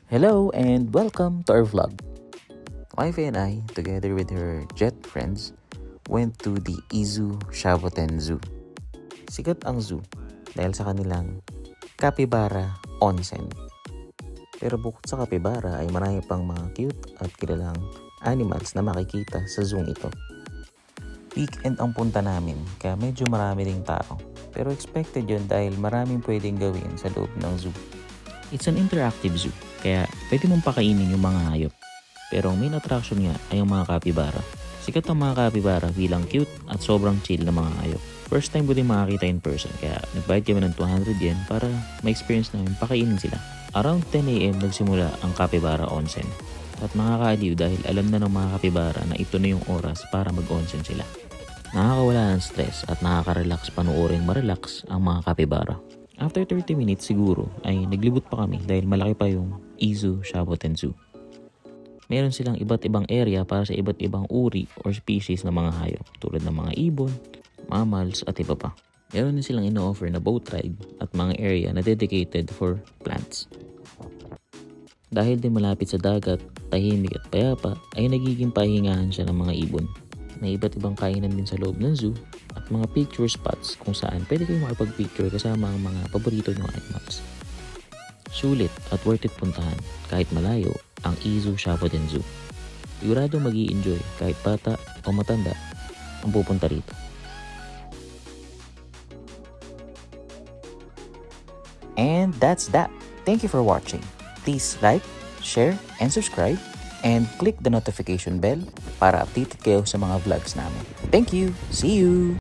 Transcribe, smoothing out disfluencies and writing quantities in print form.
Hello and welcome to our vlog. Wifey and I, together with her jet friends, went to the Izu Shaboten Zoo. Sikat ang zoo dahil sa kanilang capybara onsen. Pero bukod sa capybara ay marami pang mga cute at kilalang animals na makikita sa zoo ito. Weekend ang punta namin kaya medyo marami ding tao. Pero expected yun dahil maraming pwedeng gawin sa loob ng zoo. It's an interactive zoo, kaya pwede mong pakainin yung mga hayop. Pero ang main attraction niya ay ang mga capybara. Sikat ang mga capybara bilang cute at sobrang chill na mga hayop. First time ko din makakita in person, kaya nagbayad kami ng 200 yen para ma-experience namin pakainin sila. Around 10 AM nagsimula ang capybara onsen. At nakakaaliw dahil alam na ng mga capybara na ito na yung oras para mag-onsen sila. Nakakawala ng stress at nakaka-relax panuoring ma-relax ang mga capybara. After 30 minutes siguro ay naglibot pa kami dahil malaki pa yung Izu Shaboten Zoo. Meron silang iba't ibang area para sa iba't ibang uri or species ng mga hayop tulad ng mga ibon, mammals at iba pa. Meron din silang ino-offer na boat ride at mga area na dedicated for plants. Dahil din malapit sa dagat, tahimik at payapa ay nagiging pahingahan siya ng mga ibon. May iba't ibang kainan din sa loob ng zoo at mga picture spots kung saan pwede kayong makipag-picture kasama ang mga paborito nyong animals. Sulit at worth it puntahan kahit malayo ang Izu Shaboten Zoo. Sigurado mag-i-enjoy kahit bata o matanda ang pupunta rito. And that's that. Thank you for watching. Please like, share, and subscribe. And click the notification bell para updated kayo sa mga vlogs namin. Thank you! See you!